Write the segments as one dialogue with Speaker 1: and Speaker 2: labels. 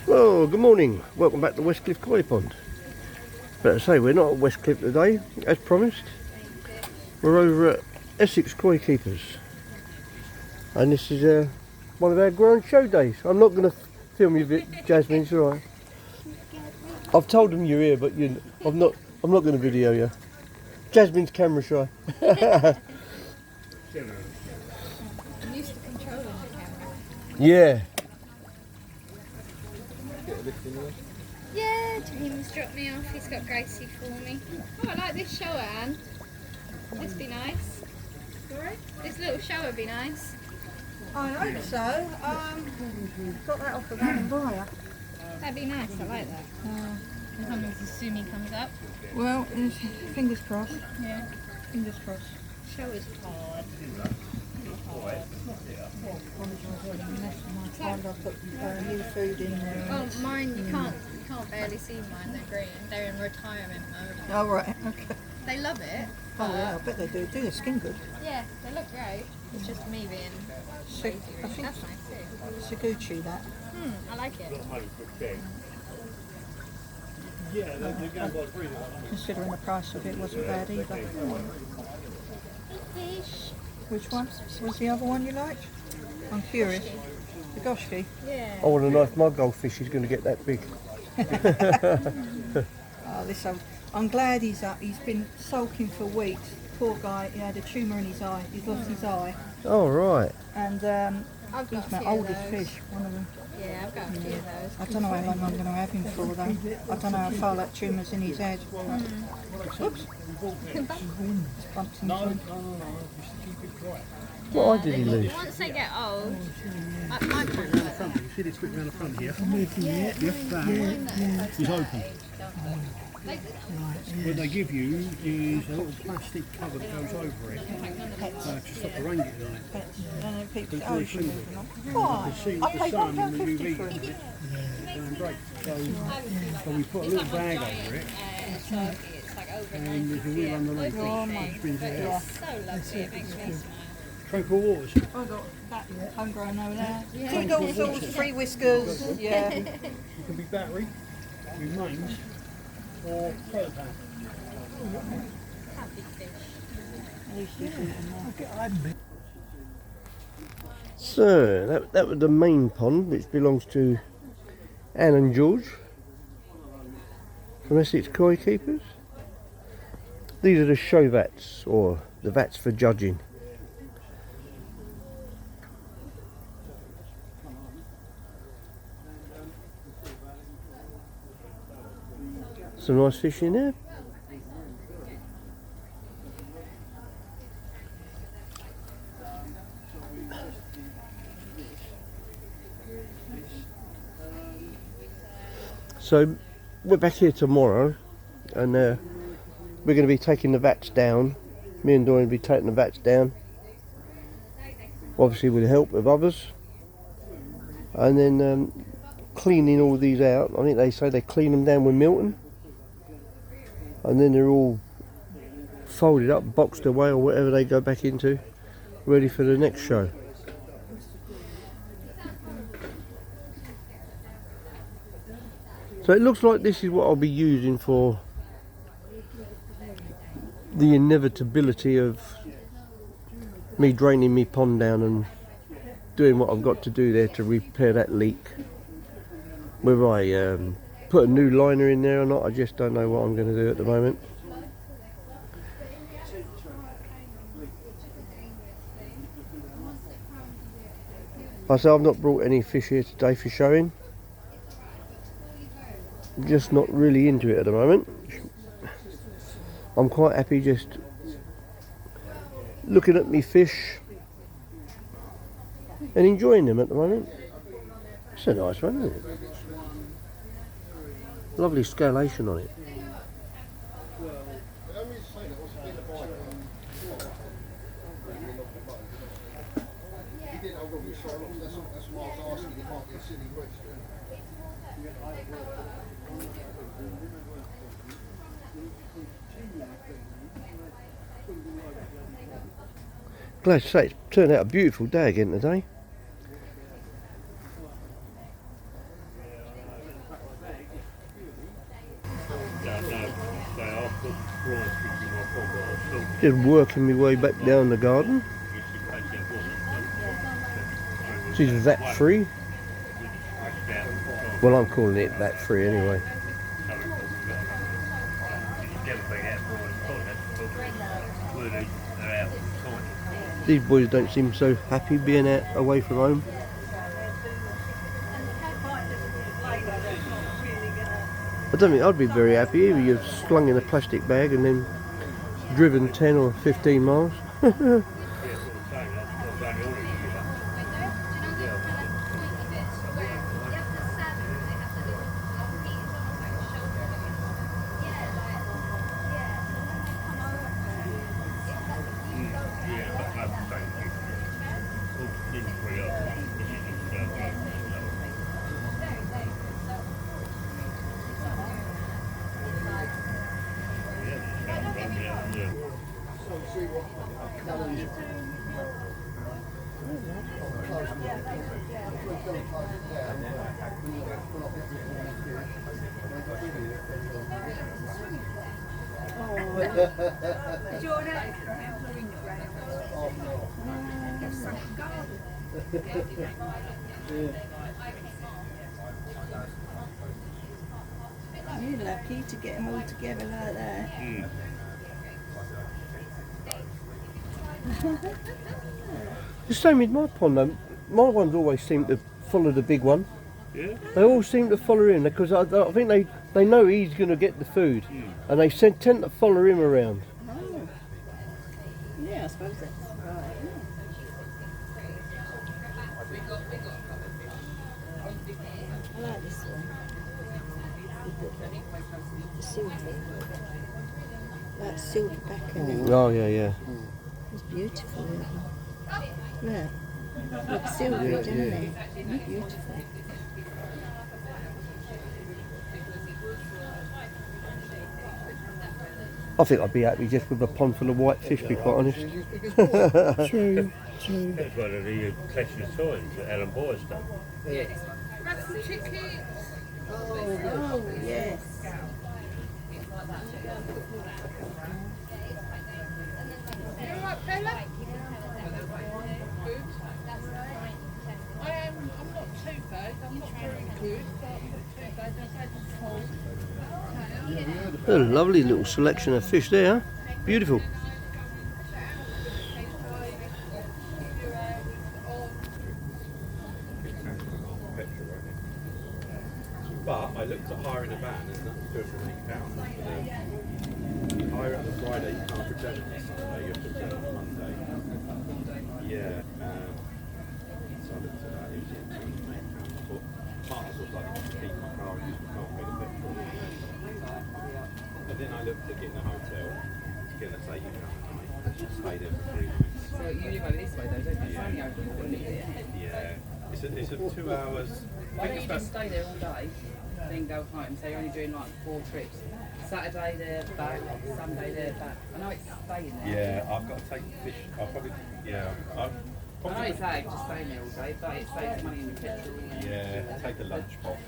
Speaker 1: Well, good morning. Welcome back to Westcliff Koi Pond. Better say, we're not at Westcliff today, as promised. We're over at Essex Koi Keepers. And this is one of our ground show days. I'm not going to film you, Jasmine, it's alright. I've told them you're here, but I'm not going to video you. Jasmine's camera shy.
Speaker 2: I'm used to controlling the camera.
Speaker 1: Yeah.
Speaker 2: Yeah, James dropped me off. He's got Gracie for me. Oh, I like this shower, Anne. This be nice. Sorry? This little shower be nice.
Speaker 3: I hope so. Got that off the van buyer.
Speaker 2: That'd be nice. I like that. As long as the sumi comes up.
Speaker 3: Well, fingers crossed.
Speaker 2: Yeah.
Speaker 3: Fingers crossed.
Speaker 2: Shower's hard.
Speaker 3: I put new food in there.
Speaker 2: Oh, mine you can't barely see mine. They're green. They're in retirement mode.
Speaker 3: Oh right, okay.
Speaker 2: They love it.
Speaker 3: Oh yeah, I bet they do. Do their skin good.
Speaker 2: Yeah, they look great. It's just me being crazy.
Speaker 3: I think
Speaker 2: That's nice too.
Speaker 3: Saguchi that.
Speaker 2: I like it.
Speaker 3: Considering the price of it wasn't bad either.
Speaker 2: Fish.
Speaker 3: Which one was the other one you liked? I'm curious. The goshki.
Speaker 2: Yeah.
Speaker 1: I want to know if my goldfish is going to get that big.
Speaker 3: Oh, this old. I'm glad he's up. He's been sulking for weeks. Poor guy. He had a tumour in his eye. He's lost his eye.
Speaker 1: Oh, right.
Speaker 3: And
Speaker 2: I've
Speaker 3: he's
Speaker 2: got
Speaker 3: my
Speaker 2: a few of
Speaker 3: oldest
Speaker 2: those.
Speaker 3: fish. One of them.
Speaker 2: Yeah, I've got a few of those.
Speaker 3: I don't know how long I'm going to have him for though. I don't know how far that tumour's in his head. Oops. It's bumped into him.
Speaker 1: What eye did he lose?
Speaker 2: Once they get old, my friend
Speaker 4: You see this bit around the front here? That is open. What they give you is a little plastic cover that goes over it to stop the rain getting on it.
Speaker 3: And then people
Speaker 4: It's
Speaker 3: say, oh,
Speaker 4: very
Speaker 3: you shouldn't
Speaker 4: simple.
Speaker 3: have
Speaker 4: You
Speaker 3: done that.
Speaker 4: can see
Speaker 3: Why? I
Speaker 4: the
Speaker 3: paid
Speaker 4: sun and the
Speaker 3: £1.50
Speaker 4: UV
Speaker 3: for it.
Speaker 4: great. So we put a little bag over it
Speaker 2: it's like over
Speaker 4: and there's a wheel underneath
Speaker 3: Oh,
Speaker 4: it.
Speaker 3: my.
Speaker 4: Spins it
Speaker 3: Yeah.
Speaker 4: out.
Speaker 2: so lovely. It makes me smile.
Speaker 4: Tranquil waters.
Speaker 3: I got that homegrown over there. Toodles, three whiskers. Yeah.
Speaker 4: It can be battery, with mains, or solar panel.
Speaker 1: So, that was the main pond, which belongs to Anne and George from Essex Koi Keepers. These are the show vats, or the vats for judging. Some nice fish in there. So we're back here tomorrow, and we're going to be taking the vats down. Me and Dorian will be taking the vats down, obviously with the help of others, and then cleaning all these out. I think they say they clean them down with Milton, and then they're all folded up, boxed away, or whatever they go back into, ready for the next show. So it looks like this is what I'll be using for the inevitability of me draining me pond down and doing what I've got to do there to repair that leak. Whether I put a new liner in there or not, I just don't know what I'm going to do at the moment. Like I say, I've not brought any fish here today for showing. I'm just not really into it at the moment. I'm quite happy just looking at me fish and enjoying them at the moment. It's a nice one, isn't it? Lovely scalation on it. Glad to say it's turned out a beautiful day again today. Just working my way back down the garden. This is vat free. Well, I'm calling it vat free anyway. These boys don't seem so happy being out away from home. I don't think I'd be very happy either. You're slung in a plastic bag and then driven 10 or 15 miles.
Speaker 3: You're lucky to get them all together like that.
Speaker 1: The same with my pond though. My ones always seem to follow the big one.
Speaker 4: Yeah.
Speaker 1: They all seem to follow him because I think they know he's going to get the food, and they tend to follow him around.
Speaker 3: Oh. Yeah, I suppose that's right. I like this one. The silver. That silver back in it.
Speaker 1: Oh yeah.
Speaker 3: It's beautiful. Look. Looks silvery, doesn't it? Beautiful.
Speaker 1: I think I'd be happy just with a pond full of white fish, to be quite honest.
Speaker 3: True.
Speaker 5: That's one of the collection of toys that Alan Boy's done.
Speaker 2: Rabbits and chickens.
Speaker 3: Oh, yes.
Speaker 2: You alright, Bella? I'm not too bad. I'm not very good, but I'm not too bad. I've had a cold.
Speaker 1: A lovely little selection of fish there. Beautiful.
Speaker 6: But I looked at hiring a van and that was £280. You hire it on a Friday, you can't return it on a Sunday, you have to return it on Monday. Yeah, so I looked at that, it was £280. I thought, part of like, keep my car and use my car for the petrol. And then I looked at getting a hotel, getting a £80 a night, stay there for 3 nights.
Speaker 7: So you live over this way though, don't you? It's only over the way, isn't it?
Speaker 6: Yeah, it's a 2 hours.
Speaker 7: Why don't you just stay there all day, then go home? So you're only doing like 4 trips. Saturday there, back, Sunday there, back. I know it's staying there.
Speaker 6: Yeah, I've got to take fish. I'll probably, yeah. I'll
Speaker 7: I know it's ag, just staying there all day, but it saves money in the petrol.
Speaker 6: Yeah, take a lunch box.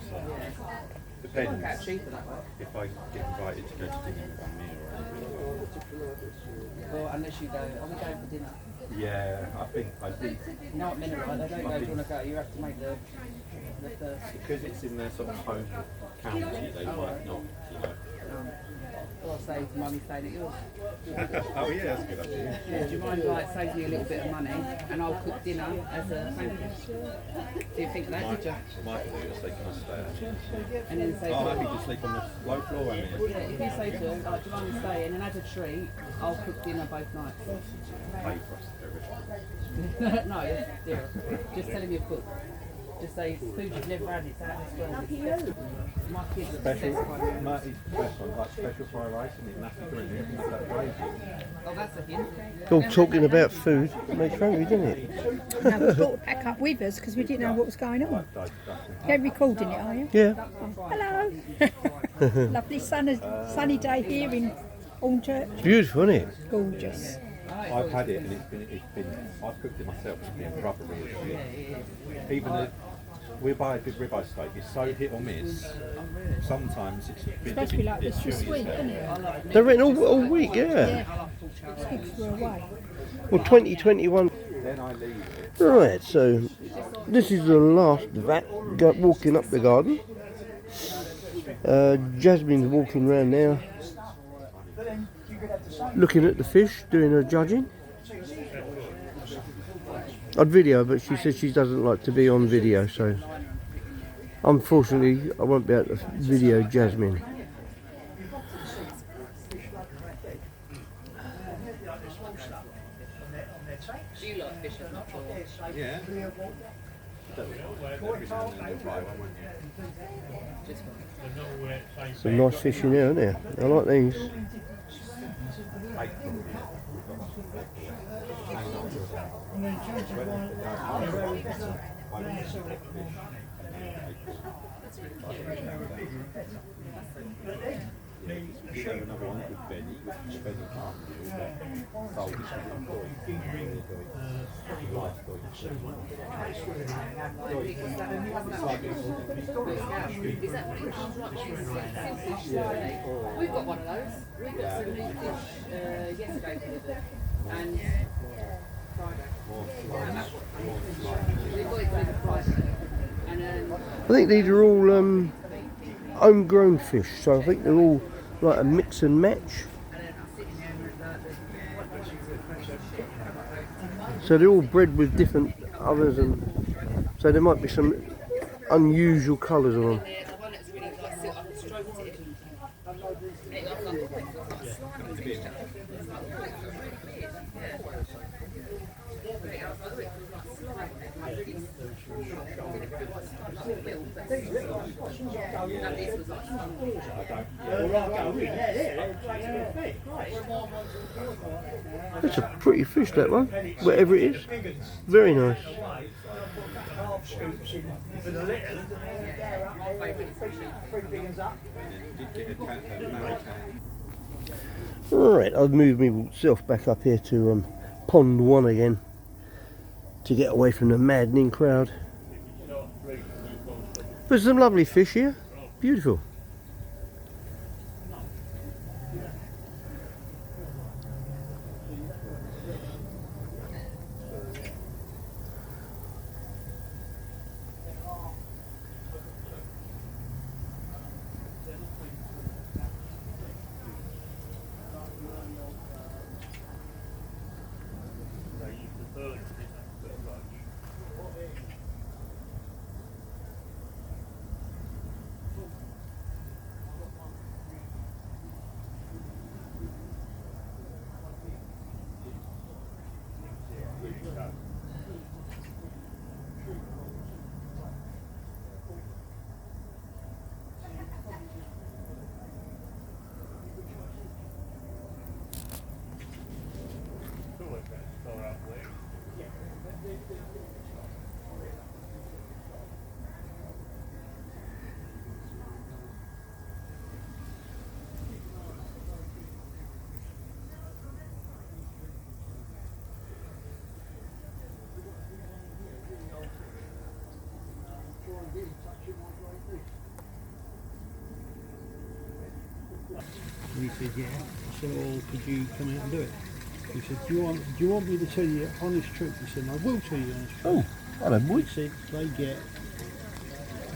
Speaker 6: Depends.
Speaker 7: Work out cheaper that way.
Speaker 6: If I get invited to go to dinner with me or anything.
Speaker 7: Well, unless you go, are we going for dinner?
Speaker 6: Yeah, I think
Speaker 7: You know what men are like, they don't go, do you want to go, you have to make the first.
Speaker 6: because it's in their sort of home county, they might not, you know.
Speaker 7: Or I'll say to mummy staying at yours.
Speaker 6: Oh yeah, that's a good idea.
Speaker 7: Yeah, do you mind like save me a little bit of money and I'll cook dinner as a thank you? Do you think of that, did you?
Speaker 6: Might do it, so can I stay?
Speaker 7: And then say,
Speaker 6: I'm happy to sleep on the low floor, I mean.
Speaker 7: yeah, if you say to her, like, do you mind staying and as a treat, I'll cook dinner both nights.
Speaker 6: Pay for us to do it.
Speaker 7: No, it's zero. Just tell him you've cooked. Just say it's food you've never had, it's out of this world. It's my kids are
Speaker 6: Special,
Speaker 7: obsessed by it.
Speaker 6: Marty's best one, like special fried rice and it nasty drink, and it's that gravy.
Speaker 7: Oh, that's a hint.
Speaker 1: All talking about food makes you hungry, doesn't it?
Speaker 3: Now we've got to pack up with us because we didn't know what was going on. You're recording it, are you?
Speaker 1: Yeah.
Speaker 3: Hello. Lovely sunny day here in Hornchurch.
Speaker 1: It's beautiful, isn't it?
Speaker 3: Gorgeous.
Speaker 6: I've had it and it's been I've cooked it myself, it's been properly. Even we buy a good ribeye steak. It's so hit or miss. Sometimes it's
Speaker 3: Supposed to be like this for sweet, isn't it?
Speaker 1: They're written all week, yeah.
Speaker 3: It's good for a way.
Speaker 1: Well, 2021.
Speaker 6: Then I leave it.
Speaker 1: Right, so this is the last vat walking up the garden. Jasmine's walking around now, looking at the fish, doing her judging. I'd video, but she says she doesn't like to be on video, so unfortunately I won't be able to video Jasmine.
Speaker 7: Do you like fishing?
Speaker 6: Yeah.
Speaker 1: Some nice fish in there, aren't there? I like these.
Speaker 6: We have another one with Benny, which is Benny can't do, but sold this one in Boyd.
Speaker 7: We've got one of those. We got some new fish yesterday delivered. And Friday. We got it delivered Friday. And
Speaker 1: I think these are all homegrown fish, so I think they're all like a mix and match. So they're all bred with different others, and so there might be some unusual colours on them.
Speaker 7: the one that's really like silk, I stroked it. It got like
Speaker 1: That's a pretty fish, that one, whatever it is. Very nice. Alright, I've moved myself back up here to pond 1 again to get away from the maddening crowd. There's some lovely fish here, beautiful.
Speaker 4: And he said, yeah. I said, well, could you come out and do it? He said, do you want me to tell you the honest truth? He said, I will tell you the honest truth.
Speaker 1: Oh, hello boy.
Speaker 4: He said, they get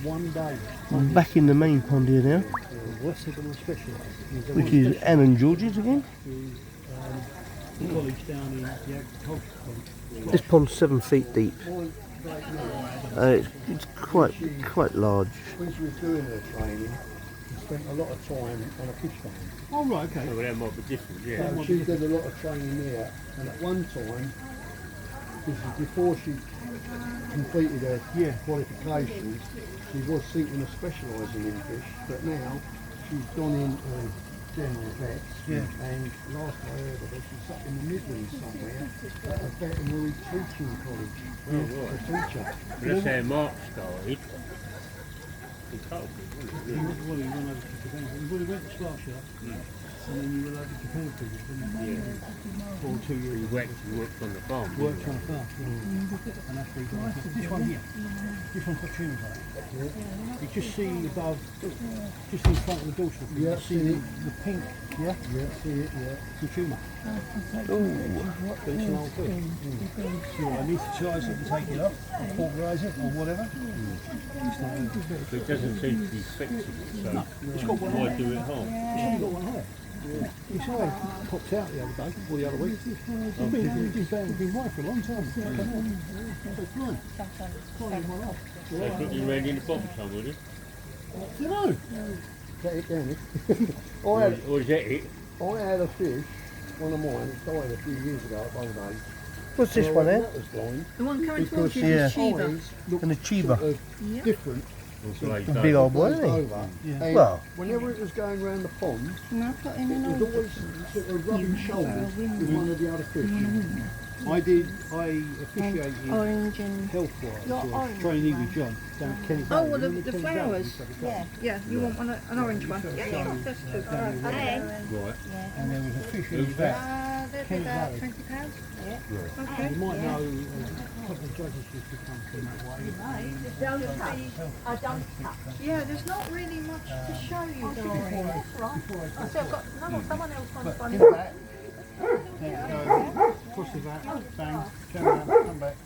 Speaker 4: 1 day.
Speaker 1: I'm back in the main pond here now,
Speaker 4: What's they going to specialise?
Speaker 1: which is Anne and George's again.
Speaker 4: College down in the agriculture college.
Speaker 1: This pond's 7 feet deep. It's quite large.
Speaker 4: When she was doing her training, she spent a lot of time on a fish farm. Oh right, okay.
Speaker 5: Oh, well, that might be different, yeah.
Speaker 4: So she did a lot of training there, and at one time, this is before she completed her qualifications, she was thinking of specialising in fish, but now she's gone in general vets, and last I heard of her, she's up in the Midlands somewhere at a veterinary teaching college, a teacher.
Speaker 5: That's how Mark started. He told me,
Speaker 4: He went to Slough, and then you were allowed to penalty, or 2 years.
Speaker 5: You worked on the farm.
Speaker 4: Worked on a farm, and that's where you got it. This one here, this one's got tumours on it. You just see above, just in front of the dorsal, you see the pink, yeah, see it, the tumour. But it's an old fish. So I anaesthetise it and take it off, or pulverise it, or whatever.
Speaker 5: But it doesn't seem to be fixable, so
Speaker 4: It's got one
Speaker 5: why
Speaker 4: eye.
Speaker 5: do it home?
Speaker 4: It's only got one eye. His eye popped out the other day, or the other week. It's been white for a long time. So it's fine. Fine in my life.
Speaker 5: They put you around in the bottom some, would it?
Speaker 4: I don't know. Is that it, Danny?
Speaker 5: Or is that it?
Speaker 4: I had a fish, one of mine, it died a few years ago at old age.
Speaker 1: What's this one, eh?
Speaker 4: That was blind.
Speaker 3: The one coming towards you
Speaker 1: Yeah.
Speaker 3: is Shiva.
Speaker 4: Eyes looked
Speaker 1: And a Chiba.
Speaker 4: sort of different.
Speaker 1: Big old boy,
Speaker 4: Glazed
Speaker 1: isn't he?
Speaker 4: over. And
Speaker 1: Well.
Speaker 4: whenever it was going round the pond,
Speaker 3: No, put in an
Speaker 4: it was
Speaker 3: old.
Speaker 4: always sort of rubbing shoulders with one of the other fish. I officiated
Speaker 3: Orange and.
Speaker 4: health-wise,
Speaker 3: Your
Speaker 4: or
Speaker 3: orange
Speaker 4: trainee
Speaker 3: one.
Speaker 4: with John down at Kenny
Speaker 3: Oh,
Speaker 4: Valley.
Speaker 3: well, the
Speaker 4: Remember Kenny Valley?
Speaker 3: flowers.
Speaker 4: Yeah.
Speaker 3: Yeah, you want one, an orange one? Yeah, that's good.
Speaker 5: Right.
Speaker 4: And there was a fish in his vat.
Speaker 2: They'd be
Speaker 4: Kenny
Speaker 2: about
Speaker 4: Valley.
Speaker 2: £20.
Speaker 3: Okay.
Speaker 4: You might know a couple of judges used to come from that way.
Speaker 3: Yeah, there's not really much to show you, darling. I said, I've got someone else wants one.
Speaker 4: In the vat. There you go. Cross the vat, bang, turn around, come back.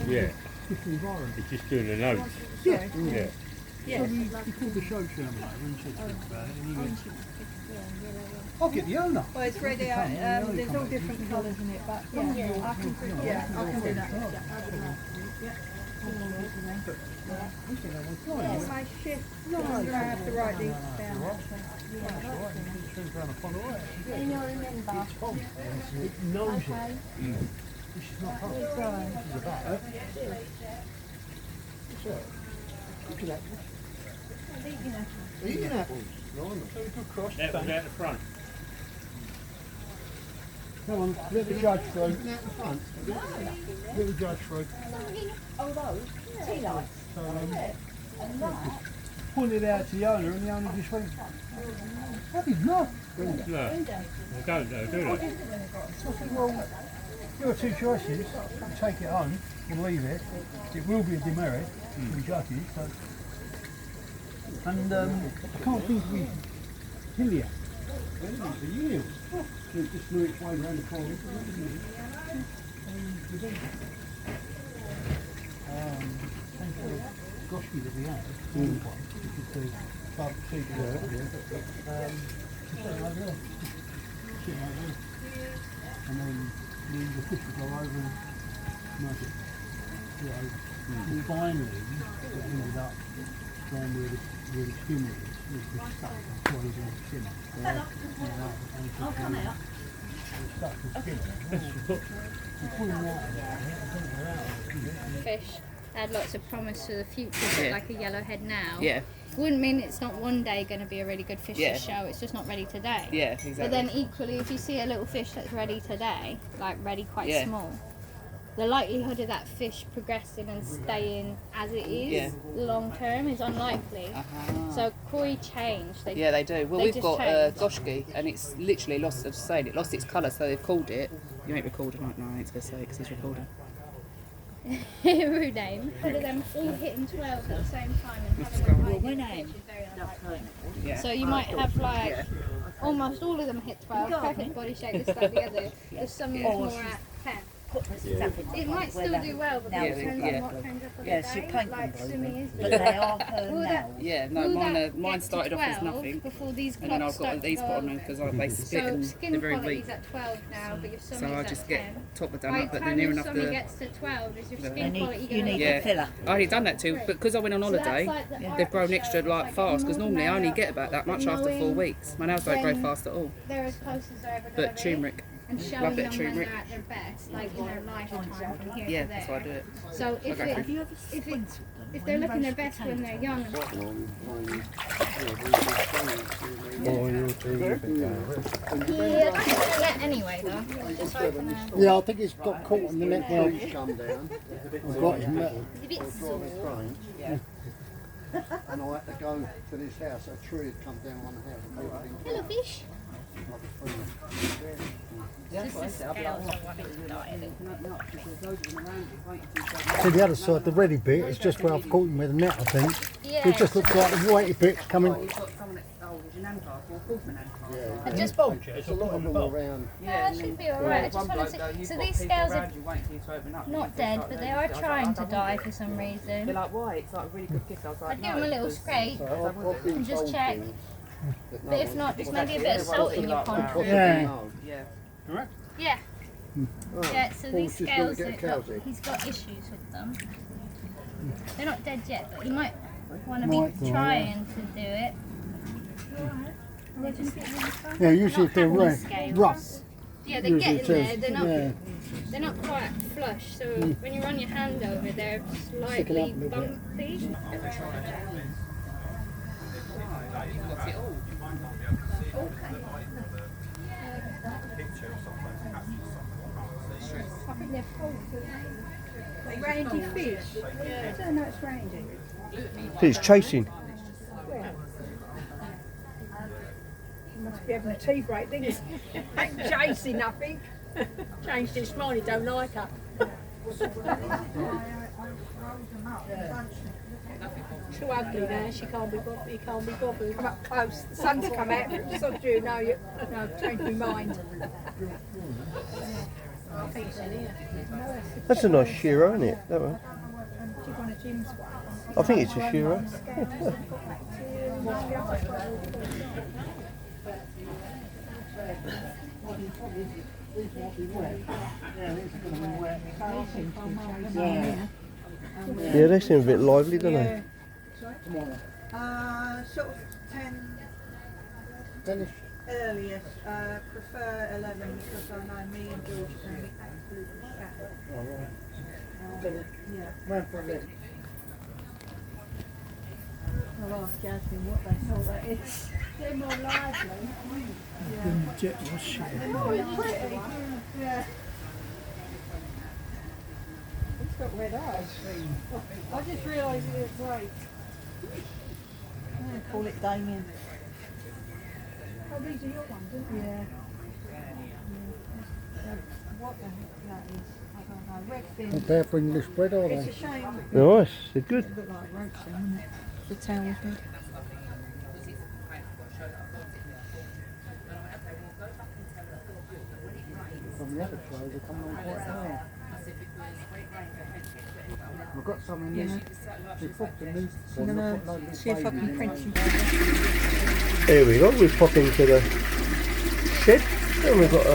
Speaker 5: Yeah.
Speaker 4: Different environment.
Speaker 5: It's just doing the notes.
Speaker 4: Yeah.
Speaker 5: Yeah.
Speaker 4: So we called the show chairman over and said to him about it, and he went, I'll get the owner.
Speaker 3: Well, it's ready. There's all different colours in it, but yeah, I can do that. My shift. No, I have to write these down.
Speaker 4: It knows it. This is not hard. This is a vat. Look at that. Eating apples. Good cross.
Speaker 5: That was out the front.
Speaker 4: Come on, let the judge through. Out the front. Let the judge through.
Speaker 8: Oh, those tea lights.
Speaker 4: So,
Speaker 8: And that.
Speaker 4: pointed out to the owner, and the owner just went, that is not.
Speaker 5: No, they don't though, do they?
Speaker 4: Well, there are two choices. You take it home and leave it. It will be a demerit to the judges. So. And I can't think we Hillier. For years. It just blew its way around the corner. Thanks for the Goshki that we had, which is the club seat. Sitting over there. And then the fish would go over and smash it. And finally, it ended up going where the skin was stuck. That's why he's on the skin.
Speaker 8: I'll come out.
Speaker 4: Stuck the skin. You pull them out of there, I think they're out.
Speaker 2: Fish had lots of promise for the future, but
Speaker 7: Yeah.
Speaker 2: like a yellowhead now.
Speaker 7: Yeah,
Speaker 2: Wouldn't mean it's not one day going to be a really good fish
Speaker 7: Yeah.
Speaker 2: to show. It's just not ready today.
Speaker 7: yeah, exactly.
Speaker 2: But then equally, if you see a little fish that's ready today, like ready quite
Speaker 7: Yeah.
Speaker 2: small, the likelihood of that fish progressing and staying as it is
Speaker 7: Yeah.
Speaker 2: long term is unlikely.
Speaker 7: Uh-huh.
Speaker 2: So koi change.
Speaker 7: Yeah, they do. Well,
Speaker 2: they
Speaker 7: we've
Speaker 2: just
Speaker 7: got
Speaker 2: change.
Speaker 7: Goshki, and it's literally lost, as I said, it lost its colour, so they've called it. You ain't recording right now, I ain't going to say it because he's recording.
Speaker 2: Rude name. Instead of them all hitting 12 at the same time and having a high hit
Speaker 8: name?
Speaker 2: is very unlikely.
Speaker 7: Yeah.
Speaker 2: So you might have like almost all of them hit 12, perfect body shape, this, that, the other. There's some that's more at 10. It might still do well, but it depends on what turns up on
Speaker 8: Yeah,
Speaker 2: the
Speaker 8: she
Speaker 2: day.
Speaker 8: paint
Speaker 2: Like
Speaker 8: them,
Speaker 2: swimming is.
Speaker 8: but they are her
Speaker 2: Will
Speaker 8: now.
Speaker 2: that-
Speaker 7: Yeah, no,
Speaker 2: will
Speaker 7: mine,
Speaker 2: that
Speaker 7: mine
Speaker 2: get to
Speaker 7: started off as
Speaker 2: 12
Speaker 7: nothing,
Speaker 2: before these
Speaker 7: and then
Speaker 2: clocks
Speaker 7: I've got
Speaker 2: start
Speaker 7: these
Speaker 2: to
Speaker 7: put on
Speaker 2: go
Speaker 7: them
Speaker 2: up?
Speaker 7: because they split
Speaker 2: So
Speaker 7: and
Speaker 2: skin
Speaker 7: they're very
Speaker 2: quality
Speaker 7: weak.
Speaker 2: is at 12 now, but your
Speaker 7: So
Speaker 2: stomach
Speaker 7: I
Speaker 2: is
Speaker 7: just
Speaker 2: at
Speaker 7: get
Speaker 2: 10.
Speaker 7: top of them
Speaker 2: By
Speaker 7: up,
Speaker 2: the
Speaker 7: but they're
Speaker 2: time
Speaker 7: near
Speaker 2: your
Speaker 7: enough
Speaker 2: stomach
Speaker 7: to...
Speaker 2: gets to 12, is your
Speaker 7: Yeah.
Speaker 2: skin quality
Speaker 8: You
Speaker 2: going
Speaker 8: need
Speaker 2: to
Speaker 7: Yeah,
Speaker 8: a filler.
Speaker 7: I already done that too, but because I went on
Speaker 2: So that's
Speaker 7: holiday,
Speaker 2: like the
Speaker 7: they've grown
Speaker 2: art
Speaker 7: extra
Speaker 2: show,
Speaker 7: like
Speaker 2: like
Speaker 7: fast, because
Speaker 2: more
Speaker 7: normally I only
Speaker 2: than
Speaker 7: get about that much after 4
Speaker 2: knowing
Speaker 7: weeks. My nails don't grow
Speaker 2: when
Speaker 7: fast at all.
Speaker 2: they're as close as they're ever going
Speaker 7: But
Speaker 2: to be.
Speaker 7: turmeric,
Speaker 2: And showing
Speaker 7: love
Speaker 2: them
Speaker 7: that
Speaker 2: when
Speaker 7: turmeric.
Speaker 2: they're at their best, like in their lifetime from here
Speaker 7: Yeah,
Speaker 2: to
Speaker 7: that's
Speaker 2: there.
Speaker 7: why I do it.
Speaker 2: So if
Speaker 7: Okay.
Speaker 2: it, if they're looking their best when they're young, yeah, that's anyway though. Just open them.
Speaker 4: Yeah, I think it's got caught in the net now. Come down. I've got him.
Speaker 2: It's a bit sore.
Speaker 4: And I had to go to this house. A tree had come down on the house. And everything.
Speaker 2: Hello fish.
Speaker 7: That's what I said. I'll be like, oh, I think it's not. Because those of them around you waiting for you to
Speaker 4: See the other side, the ready bit, is just where I've caught him with a net, I think.
Speaker 2: Yeah.
Speaker 4: It just looks like the whitey bit's coming.
Speaker 7: You've got someone that's old as your nan card or fourth man nan card.
Speaker 2: I just,
Speaker 4: There's a lot of them around.
Speaker 2: that should be alright. I just want to see. So these scales are not dead, but they are trying to die for some
Speaker 7: They're
Speaker 2: reason.
Speaker 7: like, why? It's like a really good gift. I was like,
Speaker 2: I'd give them a little scrape
Speaker 4: I've been
Speaker 2: and just
Speaker 4: told
Speaker 2: check.
Speaker 4: things that no
Speaker 2: But if
Speaker 4: one-
Speaker 2: not, just maybe a bit of salt in your pond.
Speaker 4: Yeah.
Speaker 7: Yeah.
Speaker 2: Yeah. Yeah, so these
Speaker 4: just
Speaker 2: scales,
Speaker 4: gonna get a cow's egg.
Speaker 2: he's got issues with them. They're not dead yet, but he might want to
Speaker 4: Might
Speaker 2: be
Speaker 4: do,
Speaker 2: trying to do it.
Speaker 4: Yeah, usually if they're
Speaker 2: Happy
Speaker 4: rough,
Speaker 2: scales. Yeah, they're
Speaker 4: usually
Speaker 2: getting
Speaker 4: it
Speaker 2: there.
Speaker 4: says,
Speaker 2: They're not quite flush. So when you run your hand over, they're slightly
Speaker 4: up a little bit.
Speaker 2: bumpy.
Speaker 3: I think they're full. Randy fish. Yeah. I don't know it's Randy.
Speaker 1: He's chasing.
Speaker 3: Must be having a tea break, didn't it? Ain't chasing nothing. Changed this morning, don't like her. Too ugly now, she can't be bothered, he can't be bothered. Come up close, the sun's come out, so do you know, no, change my mind. I think it's in here.
Speaker 1: That's a nice shearer, isn't it? That one.
Speaker 3: She's one of Jim's ones.
Speaker 1: I think it's a shearer. Yeah, they seem a bit lively, don't they?
Speaker 3: Sort of 10 earliest. Prefer 11 because I know me and George are going to be absolutely shattered. Yeah. I'll ask Jasmine what they thought that is. They're more lively. They're more pretty. Yeah. It's got red eyes. I just realised it was great. I'm going to call it Damien. Oh, these are your ones, isn't they? Yeah. What the heck that is, I don't know. Red fin.
Speaker 4: Not bad for English bread, are
Speaker 3: It's
Speaker 4: they?
Speaker 3: a shame.
Speaker 1: Nice, they're good.
Speaker 3: It looked like roast then, wouldn't it? The tail was good.
Speaker 4: From the other shows, they're coming on quite well. I've got some in this. They've popped in these.
Speaker 3: I'm going to see if I can print some.
Speaker 1: Here we go, we've popped into the shed and we've got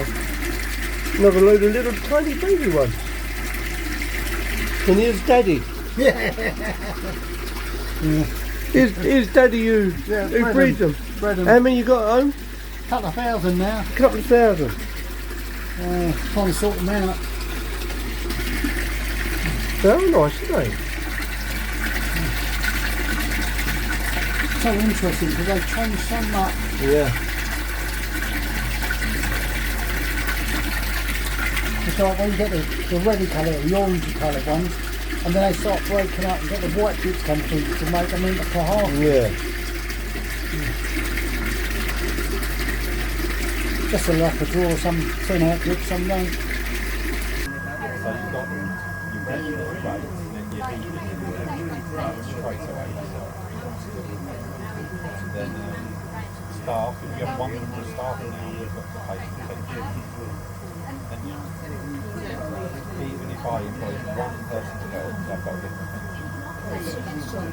Speaker 1: another load of little tiny baby ones. And here's Daddy. Here's Daddy who breeds them.
Speaker 4: Bred them.
Speaker 1: How many you got at home?
Speaker 4: Couple of thousand now.
Speaker 1: Couple of thousand.
Speaker 4: Trying to sort them out.
Speaker 1: Very nice, aren't they?
Speaker 4: So interesting because they change so much.
Speaker 1: Yeah.
Speaker 4: It's like when you get the reddy colour, the orangey coloured ones, and then they start breaking up and get the white bits come through to make them into half.
Speaker 1: Yeah.
Speaker 4: Just a luck of draw, some turn out good, some don't.
Speaker 6: So you've got your regular rate, then your heat straight away. Then staff, if you have one member of staff now, you've got to pay attention. Even if I employ one person to help, I've got to get the pension.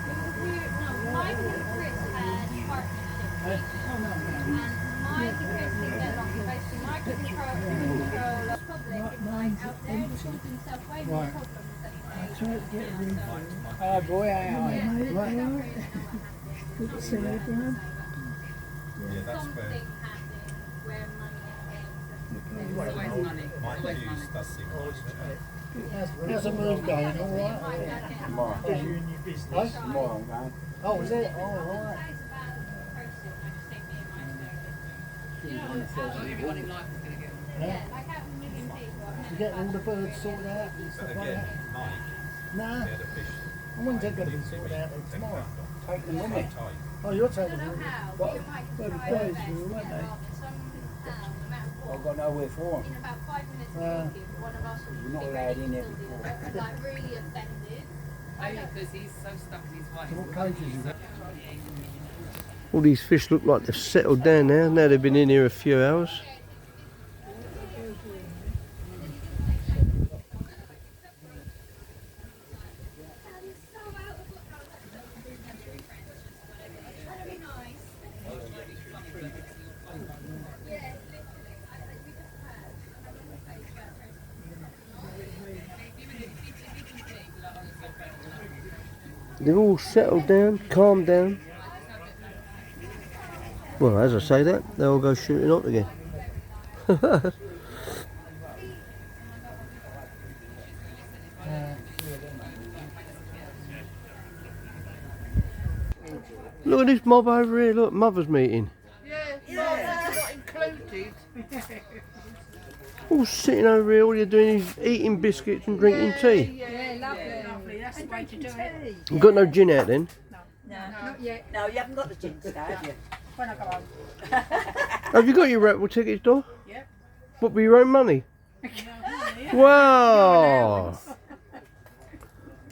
Speaker 2: Mike and Chris had partnership. And Mike and Chris think that basically Mike can control the public is like out there to put himself way more problems.
Speaker 3: Oh boy, aye. Good to see you again.
Speaker 6: Yeah, that's
Speaker 2: Something
Speaker 6: where
Speaker 2: happening where money
Speaker 7: Always money.
Speaker 6: my
Speaker 7: Always
Speaker 6: views
Speaker 7: money.
Speaker 6: does seem right.
Speaker 4: How's the move going? All right?
Speaker 6: Tomorrow. Tomorrow I'm going.
Speaker 4: Oh, is it? Oh, all right.
Speaker 2: know,
Speaker 7: Not everyone in life is going to get
Speaker 2: yeah, like out of a million people, I've
Speaker 9: You
Speaker 2: never
Speaker 9: get
Speaker 2: got
Speaker 9: all the
Speaker 2: one.
Speaker 9: birds sorted out and stuff like
Speaker 6: Again,
Speaker 9: that?
Speaker 6: Mike,
Speaker 9: Nah.
Speaker 6: he had a fish.
Speaker 9: And when's that going to be sorted out then? Tomorrow? Take them with me.
Speaker 6: Tight.
Speaker 9: Oh, you're
Speaker 2: I
Speaker 9: taking
Speaker 2: don't know
Speaker 9: them.
Speaker 2: how,
Speaker 9: But
Speaker 2: me and Mike
Speaker 9: but
Speaker 2: can
Speaker 9: the
Speaker 2: try our
Speaker 9: days
Speaker 2: best
Speaker 9: were,
Speaker 2: to
Speaker 9: weren't
Speaker 2: get
Speaker 9: they?
Speaker 2: somehow, no matter what,
Speaker 9: I've got nowhere for them.
Speaker 2: in about 5 minutes of
Speaker 9: Uh,
Speaker 2: talking, one of us will
Speaker 9: you're not
Speaker 2: be
Speaker 9: allowed
Speaker 2: ready
Speaker 9: in
Speaker 2: to
Speaker 9: every
Speaker 2: still do
Speaker 9: corner.
Speaker 2: it, like really offended.
Speaker 7: only because he's so stuck in his ways.
Speaker 9: What cages you got?
Speaker 1: All these fish look like they've settled down now. Now they've been in here a few hours. They've all settled down, calmed down. Well, as I say that, they'll go shooting up again. Look at this mob over here, look, mother's meeting.
Speaker 7: Yeah, not included.
Speaker 1: All sitting over here, all you're doing is eating biscuits and drinking tea.
Speaker 3: Yeah, lovely. That's the way to do it.
Speaker 1: You've got no gin out then?
Speaker 8: No, not yet. No, you haven't got the gin today, have you?
Speaker 3: When I go home.
Speaker 1: Have you got your raffle tickets, Dor?
Speaker 3: Yep.
Speaker 1: What, with your own money? Wow!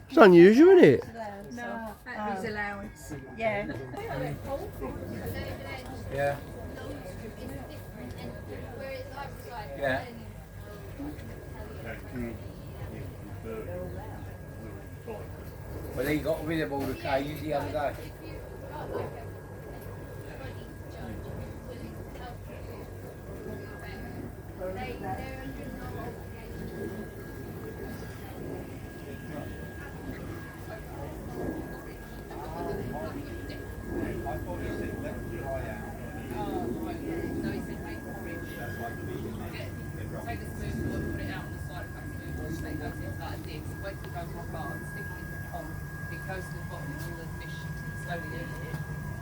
Speaker 1: It's unusual, isn't it?
Speaker 3: No, that is allowance.
Speaker 8: Yeah.
Speaker 6: Yeah. Yeah.
Speaker 10: Well, he got rid of all the cages the other day.
Speaker 7: Take the spoon, put it out on the side of the spoon, so it goes into like this. Wait till it goes rock hard, stick it in the pond. It goes to the bottom, and all the fish slowly eat it,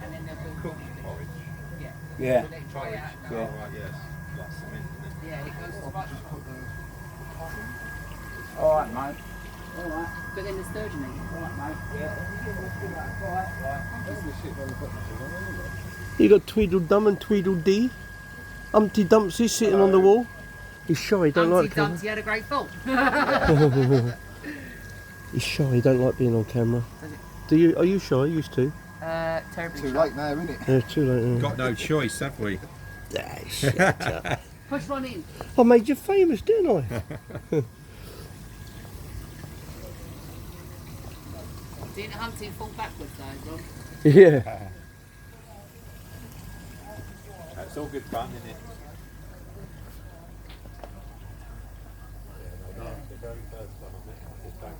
Speaker 7: and then they'll build porridge. Yeah.
Speaker 10: Yeah.
Speaker 7: So they dry out.
Speaker 10: Yeah.
Speaker 6: Right, yes. Like cement, isn't it?
Speaker 7: Yeah, it goes to right.
Speaker 10: All right, mate. All right.
Speaker 7: But then the sturgeon eat it.
Speaker 10: All right, mate. Yeah. All right.
Speaker 1: You got Tweedledum and Tweedledee. Humpty Dumpsy sitting on the wall. He's shy, he don't like the camera.
Speaker 7: Dumpty had a great fall.
Speaker 1: He's shy, he don't like being on camera.
Speaker 7: Does it?
Speaker 1: Do you? Are you shy? Used to?
Speaker 7: Terribly
Speaker 4: Too
Speaker 7: shy.
Speaker 4: late now, isn't it?
Speaker 1: Yeah, too late. Now.
Speaker 6: Got no choice, have we?
Speaker 1: Ah, shut up.
Speaker 7: Push one in.
Speaker 1: I made you famous, didn't I?
Speaker 7: Didn't Humpty fall backwards though, Ron?
Speaker 1: Yeah.
Speaker 6: It's all good fun, isn't it? The very first time I met him, I did bank.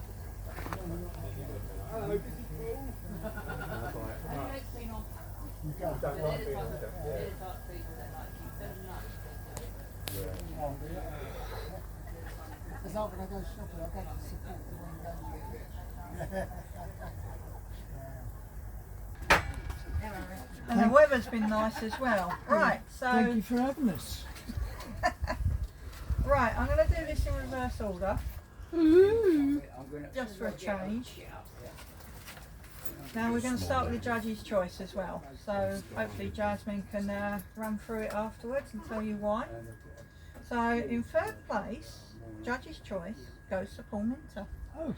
Speaker 9: Because I'm going to go shopping, I've got to support the one going
Speaker 3: And the weather's been nice as well. Right,
Speaker 9: Thank
Speaker 3: so,
Speaker 9: you for having us.
Speaker 3: right, I'm going to do this in reverse order,
Speaker 10: I'm gonna,
Speaker 3: just for a change. Now we're going to start with the judge's choice as well. So hopefully Jasmine can run through it afterwards and tell you why. So in third place, judge's choice goes to Paul Minter.
Speaker 9: Oh,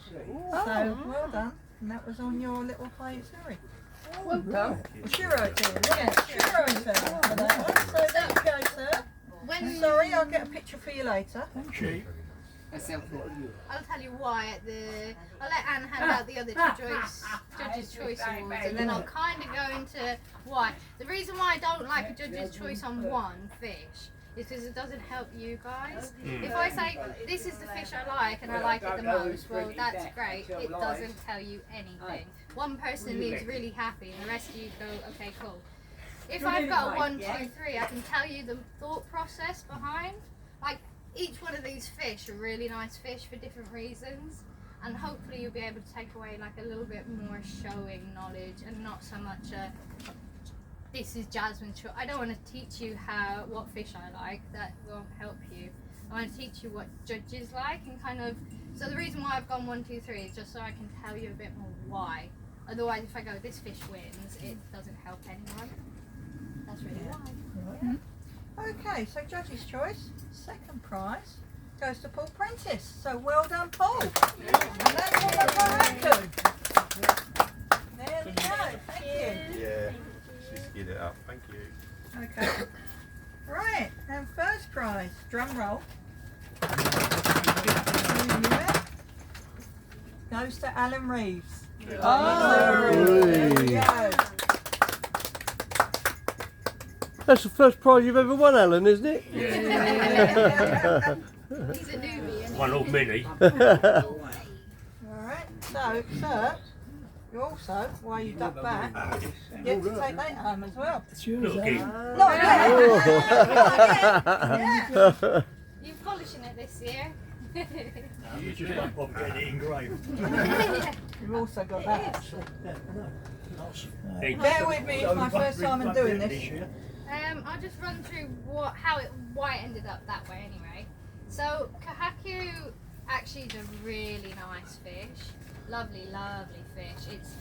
Speaker 3: So well done. And that was on your little itinerary.
Speaker 7: Well done.
Speaker 3: Churro too, yeah, churro sir. For that one. So there you go, sir.
Speaker 2: When
Speaker 3: Sorry, I'll get a picture for you later.
Speaker 9: thank you.
Speaker 7: A selfie.
Speaker 2: I'll tell you why at the. I'll let Anne hand out the other Judge's Choice Awards, and then I'll kind of go into why. The reason why I don't like a Judge's Choice on one fish is because it doesn't help you guys. If I say this is the fish I like and I like it the most, well that's great. It doesn't tell you anything. One person leaves really happy, and the rest of you go, okay, cool. If I've got a 1, 2, 3, I can tell you the thought process behind. Like, each one of these fish are really nice fish for different reasons, and hopefully you'll be able to take away like a little bit more showing knowledge and not so much a this is Jasmine's choice. I don't want to teach you what fish I like. That won't help you. I want to teach you what judges like and kind of. So the reason why I've gone 1, 2, 3 is just so I can tell you a bit more why. Otherwise, if I go this fish wins, it doesn't help anyone. That's really why.
Speaker 3: Okay, so judge's choice, second prize goes to Paul Prentice. So well done, Paul. And that's all of our There we go. Thank you.
Speaker 6: Yeah, just get it up. Thank you.
Speaker 3: Okay. Right, and first prize, drum roll. Goes to Alan Reeves. Oh, there we go.
Speaker 1: That's the first prize you've ever won, Alan, isn't it?
Speaker 2: He's a newbie, isn't he?
Speaker 5: One old mini.
Speaker 3: Alright, so, sir, you also, while you duck back, get to take that home as well.
Speaker 5: Little geek.
Speaker 3: Not yet! Yeah.
Speaker 2: You're polishing it this year.
Speaker 5: You just like Bob getting it engraved.
Speaker 3: You've also got that actually.
Speaker 5: Hey,
Speaker 3: Bear with me, it's my first time in doing this.
Speaker 2: I'll just run through why it ended up that way anyway. So kahaku actually is a really nice fish. Lovely, lovely fish. It's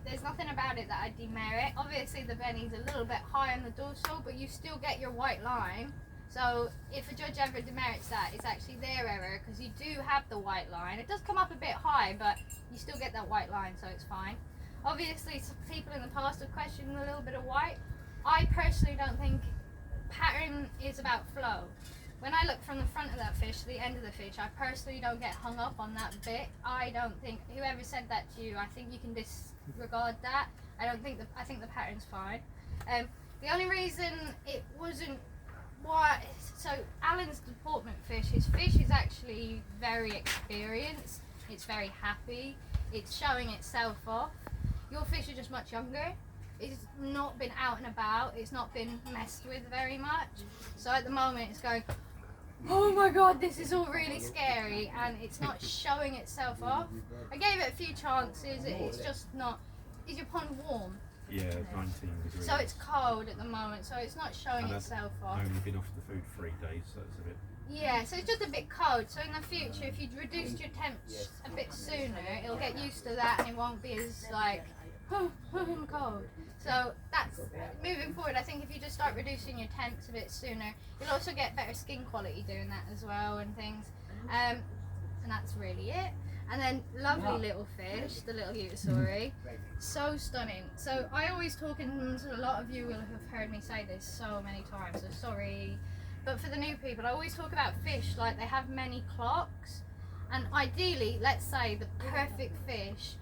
Speaker 2: there's nothing about it that I demerit. Obviously the benny's a little bit high on the dorsal, but you still get your white line. So if a judge ever demerits that, it's actually their error because you do have the white line. It does come up a bit high, but you still get that white line, so it's fine. Obviously, some people in the past have questioned a little bit of white. I personally don't think pattern is about flow. When I look from the front of that fish to the end of the fish, I personally don't get hung up on that bit. I don't think, whoever said that to you, I think you can disregard that. I think the pattern's fine. The only reason it wasn't so Alan's deportment fish, his fish is actually very experienced, it's very happy, it's showing itself off. Your fish are just much younger. It's not been out and about, it's not been messed with very much. So at the moment it's going, oh my god, this is all really scary, and it's not showing itself off. I gave it a few chances, it's just not. Is your pond warm?
Speaker 6: Yeah, 19 degrees.
Speaker 2: So it's cold at the moment, so it's not showing itself off.
Speaker 6: I've only been off the food 3 days, so it's a bit...
Speaker 2: Yeah, so it's just a bit cold. So in the future, if you'd reduced your temps a bit sooner, it'll get used to that and it won't be as like, oh, I'm cold. So that's, moving forward, I think if you just start reducing your temps a bit sooner, you'll also get better skin quality doing that as well and things. And that's really it. And then lovely little fish, the little Utasauri, so stunning. So I always talk, and a lot of you will have heard me say this so many times, so sorry. But for the new people, I always talk about fish like they have many clocks. And ideally, let's say the perfect fish,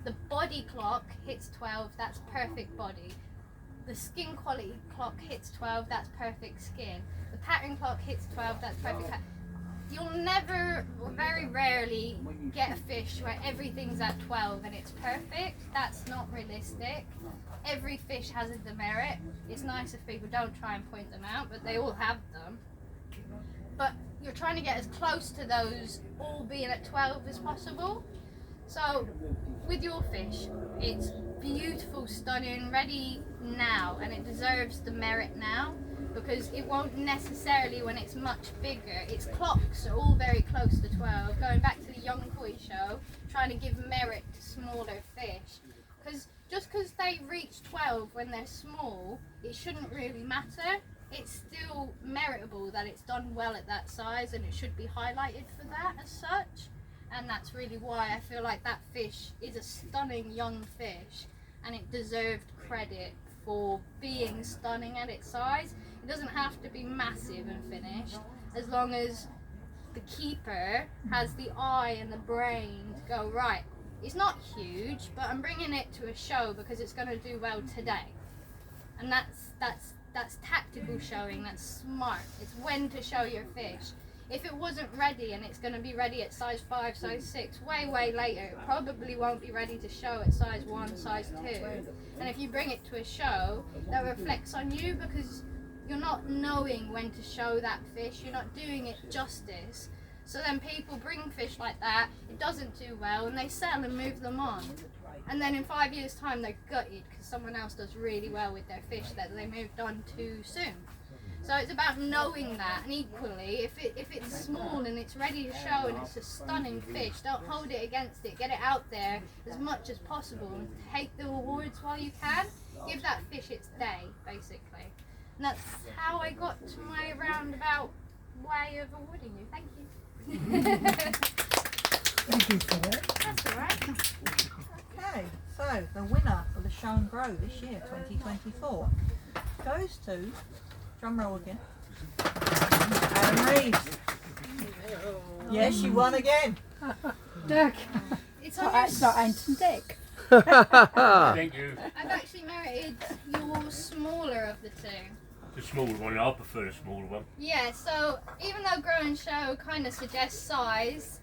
Speaker 2: the body clock hits 12, that's perfect body. The skin quality clock hits 12, that's perfect skin. The pattern clock hits 12, that's perfect pattern. You'll never, or very rarely, get a fish where everything's at 12 and it's perfect. That's not realistic. Every fish has a demerit. It's nice if people don't try and point them out, but they all have them. But you're trying to get as close to those all being at 12 as possible. So with your fish, it's beautiful, stunning, ready now, and it deserves the merit now, because it won't necessarily when it's much bigger. Its clocks are all very close to 12. Going back to the young koi show, trying to give merit to smaller fish. Because just because they reach 12 when they're small, it shouldn't really matter. It's still meritable that it's done well at that size, and it should be highlighted for that as such. And that's really why I feel like that fish is a stunning young fish, and it deserved credit for being stunning at its size. It doesn't have to be massive and finished, as long as the keeper has the eye and the brain to go, right, it's not huge, but I'm bringing it to a show because it's going to do well today. And that's tactical showing, that's smart. It's when to show your fish. If it wasn't ready and it's going to be ready at size 5, size 6, way later, it probably won't be ready to show at size 1, size 2. And if you bring it to a show, that reflects on you because you're not knowing when to show that fish, you're not doing it justice. So then people bring fish like that, it doesn't do well, and they sell and move them on. and then in 5 years' time they're gutted because someone else does really well with their fish that they moved on too soon. So it's about knowing that, and equally, if it's small and it's ready to show and it's a stunning fish, don't hold it against it. Get it out there as much as possible and take the awards while you can. Give that fish its day, basically. And that's how I got to my roundabout way of awarding you. Thank you.
Speaker 3: Thank you for that.
Speaker 2: That's all right.
Speaker 3: Okay, so the winner of the Show and Grow this year, 2024, goes to, drum roll again, Adam Reeves. Yes, you won again.
Speaker 9: Dick.
Speaker 2: It's on
Speaker 9: That's not Anton Dick.
Speaker 5: Thank you.
Speaker 2: I've actually merited your smaller of the two.
Speaker 5: The smaller one, I prefer the smaller one.
Speaker 2: Yeah, so even though Grow and Show kind of suggests size,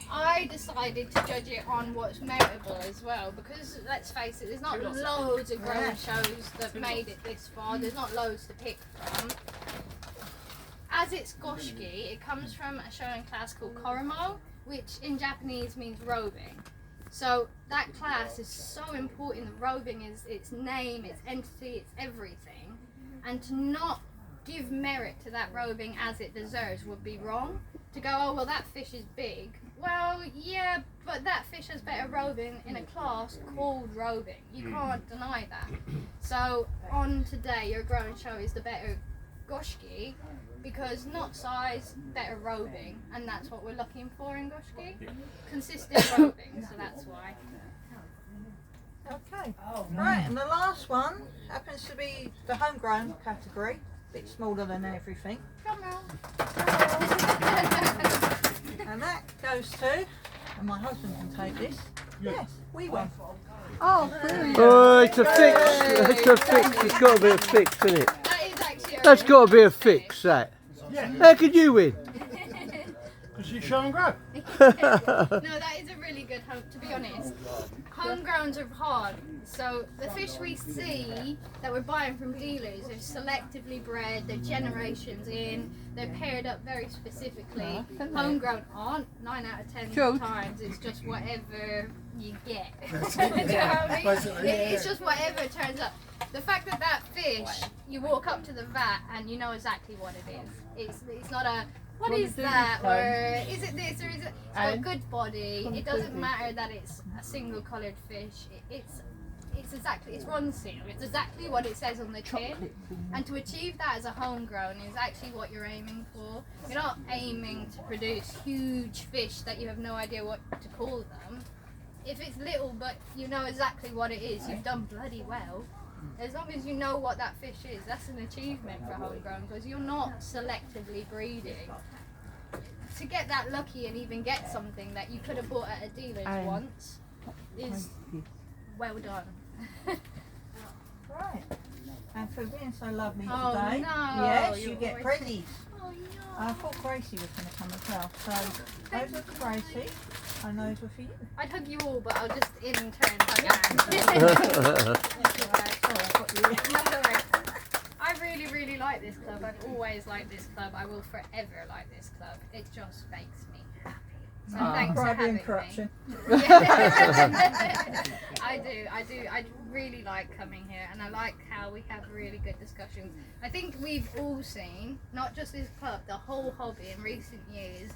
Speaker 2: I decided to judge it on what's meritable as well, because let's face it, there's not loads of Grow and Shows that made it this far. There's not loads to pick from. As it's goshki, it comes from a showing class called Koromo, which in Japanese means roving. So that class is so important. The roving is its name, its entity, its everything. And to not give merit to that roving as it deserves would be wrong. To go, oh well, that fish is big. Well, yeah, but that fish has better roving in a class called roving. You can't deny that. So on today, your Grow and Show is the better goshki, because not size, better roving, and that's what we're looking for in goshki. Consistent roving, so that's why.
Speaker 3: Okay, right, and the last one happens to be the homegrown category, a bit smaller than everything.
Speaker 2: Drum roll.
Speaker 3: And that goes to, and my husband can take this, yes, we won.
Speaker 9: Oh, brilliant.
Speaker 1: Oh, it's a fix. It's a fix. It's got to be a fix, isn't it?
Speaker 2: That is actually a
Speaker 1: That's
Speaker 2: really
Speaker 1: got to be a
Speaker 2: good
Speaker 1: fix,
Speaker 2: fish.
Speaker 1: that.
Speaker 4: Yeah,
Speaker 1: How could you win?
Speaker 4: because you show and grow.
Speaker 2: No, that is a really good home, to be honest. Homegrowns are hard. So the fish we see that we're buying from dealers are selectively bred, they're generations in, they're paired up very specifically. Homegrown aren't, 9 out of 10 times it's just whatever you get. Do you know what I mean? It's just whatever turns up. The fact that that fish, you walk up to the vat and you know exactly what it is. It's not a, what is that, or is it this, or is it, it's got a good body. It doesn't matter that it's a single coloured fish. It's exactly, it's run seal. It's exactly what it says on the tin. And to achieve that as a homegrown is actually what you're aiming for. You're not aiming to produce huge fish that you have no idea what to call them. If it's little but you know exactly what it is, you've done bloody well. As long as you know what that fish is, that's an achievement for homegrown, because you're not selectively breeding. To get that lucky and even get something that you could have bought at a dealer's once is well done.
Speaker 3: Right, and for being so lovely
Speaker 2: Oh,
Speaker 3: today,
Speaker 2: no,
Speaker 3: yes,
Speaker 2: you're
Speaker 3: you get
Speaker 2: always-
Speaker 3: prezzies.
Speaker 2: Oh no.
Speaker 3: I thought Gracie was going to come as well, so those are for Gracie, and those were for you.
Speaker 2: I'd hug you all, but I'll just in turn hug Anne.
Speaker 3: That's all right, sorry, I got you.
Speaker 2: That's all right. I really, really like this club. I've always liked this club. I will forever like this club. It just makes me happy. So thanks for
Speaker 3: Bribery
Speaker 2: having
Speaker 3: and
Speaker 2: me.
Speaker 3: corruption.
Speaker 2: I do. I really like coming here, and I like how we have really good discussions. I think we've all seen, not just this club, the whole hobby in recent years,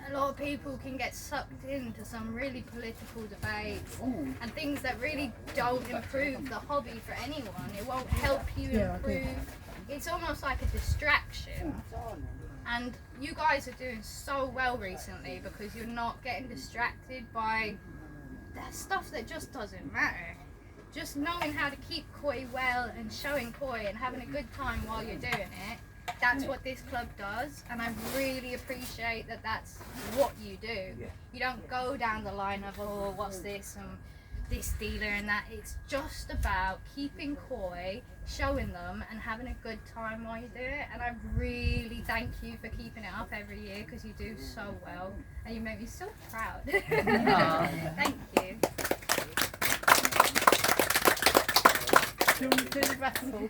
Speaker 2: a lot of people can get sucked into some really political debates and things that really don't improve the hobby for anyone. It won't help you improve. It's almost like a distraction. And you guys are doing so well recently because you're not getting distracted by the stuff that just doesn't matter. Just knowing how to keep koi well and showing koi and having a good time while you're doing it, that's what this club does, and I really appreciate that that's what you do. You don't go down the line of, oh, what's this and this dealer and that. It's just about keeping koi, showing them and having a good time while you do it, and I really thank you for keeping it up every year because you do so well and you make me so proud. Thank you.
Speaker 9: Do the wrestle.